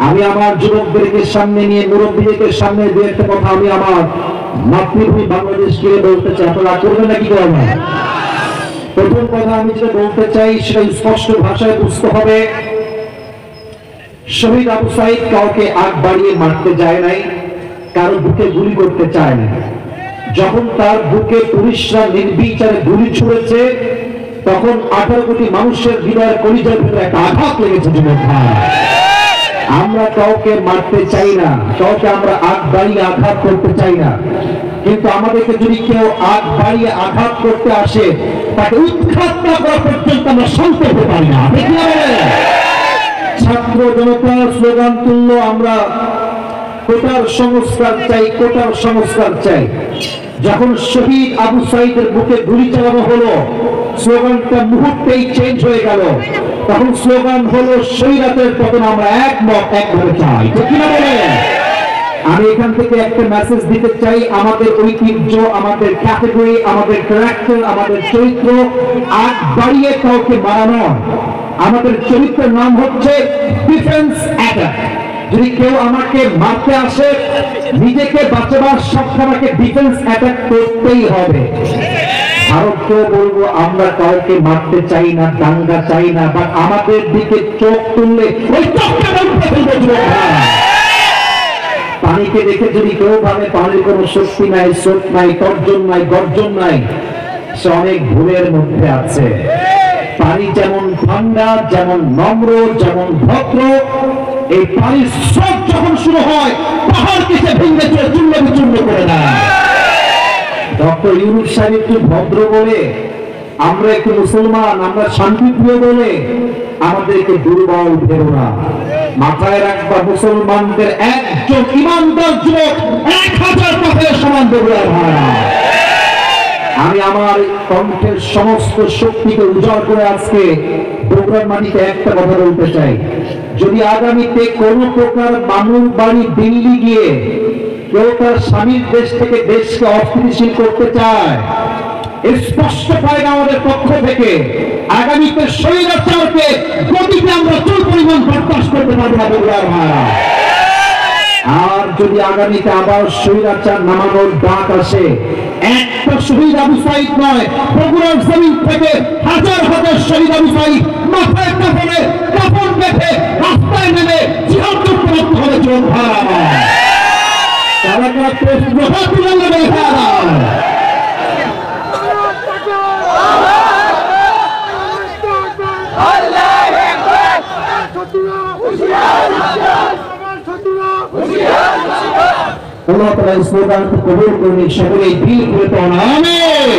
আমি আমার যুবকদেরকে সামনে নিয়ে মুরব্বীদেরকে সামনে দু একটা কথা আমি আমার মাতৃভূমি বাংলাদেশকে বলতে চাই। আপনারা করবেন নাকি করবেন? প্রথম কথা আমি যেটা বলতে চাই সেটা স্পষ্ট ভাষায় বুঝতে হবে। শহীদ আবু সাঈদ কাউকে আগ বাড়িয়ে মারতে যায় নাই, কারো বুকে গুলি করতে চায় না। যখন তার বুকে পুলিশরা নির্বিচারে গুলি ছুড়েছে তখন 18 কোটি মানুষের হৃদয়ের কলিজার ভিতরে একটা আঘাত লেগেছে। যুবক ভাই, আমরা কাউকে মারতে চাই না, কাউকে আমরা আগ বাড়িয়ে আঘাত করতে চাই না, কিন্তু আমাদেরকে যদি কেউ আগ বাড়িয়ে আঘাত করতে আসে তাকে উৎখাত না করা পর্যন্ত আমরা শান্ত হতে পারি না। ছাত্র জনতা স্লোগান তুললো, আমরা কোটার সংস্কার চাই, কোটার সংস্কার চাই। যখন শহীদ আবু সাঈদের বুকে গুলি চালানো হলো স্লোগানটা মুহূর্তেই চেঞ্জ হয়ে গেল। তখন স্লোগান হলো শহীদের পতন আমরা একভাবে চাই। ঠিক না বলেন? আমি এখান থেকে একটা মেসেজ দিতে চাই, আমাদের ঐতিহ্য, আমাদের ক্যাটাগরি, আমাদের ক্যারেক্টার, আমাদের চরিত্র আগ বাড়িয়ে কাউকে মারানো। আমাদের চরিত্রের নাম হচ্ছে ডিফেন্স অ্যাটাক। যদি কেউ আমাকে মারতে আসে নিজেকে বাঁচাবার সাথে আমাকে ডিফেন্স অ্যাটাক করতেই হবে। ভারতকেও বলবো আমরা কাউকে মারতে চাই না, দাঙ্গা চাই না, বাট আমাদের দিকে চোখ তুললে ওই চোখটা বন্ধ করতে হবে। পানিকে দেখে যদি কেউ ভাবে পানির কোনো শক্তি নাই, স্রোত নাই, তর্জন নাই, গর্জন নাই, সে অনেক ভুলের মধ্যে আছে। পানি যেমন ঠান্ডা, যেমন নম্র, যেমন ভদ্র, এই পানির স্রোত যখন শুরু হয় পাহাড়কে সে ভেঙে চূর্ণ বিচূর্ণ করে দেয়। ডক্টর ইউনূস সাহেব একটু ভদ্র বলে, আমরা একটু মুসলমান, আমরা শান্তিপ্রিয় বলে আমাদেরকে দুর্বল ভেবো না। মাথায় রাখবা, মুসলমানদের একজন ইমানদার যুবক 1000 পাথরের সমান বগুড়ার ভাড়া। আমি আমার কণ্ঠের সমস্ত শক্তিকে উজাড় করে আজকে বগুড়ার মাটিতে একটা কথা বলতে চাই। যদি আগামীতে কোন প্রকার মামুর বাড়ি দিল্লি গিয়ে কেউ তার স্বামীর দেশ থেকে দেশকে অস্থিতিশীল করতে চায়, স্পষ্ট পায় না আমাদের পক্ষ থেকে আগামীতে স্বৈরাচারকে গতিতে আমরা চুল পরিমাণ বরদাস্ত করতে পারবো না বগুড়ার ভাড়া। আর যদি আগামীতে আবার স্বৈরাচার নামানোর ডাক আসে, একটা শহীদ আবু সাঈদ নয়, বগুড়ার জমিন থেকে হাজার হাজার শহীদ আবু সাঈদ মাথায় কাফন বেঁধে রাস্তায় নেমে জিহাদ করতে হবে। যুবক ভাড়া তারা কারা প্রশ্ন তুলে নেবে। Allah Ta'ala স্লোগান কবুল করুন, সকলেই দিল করে আমিন।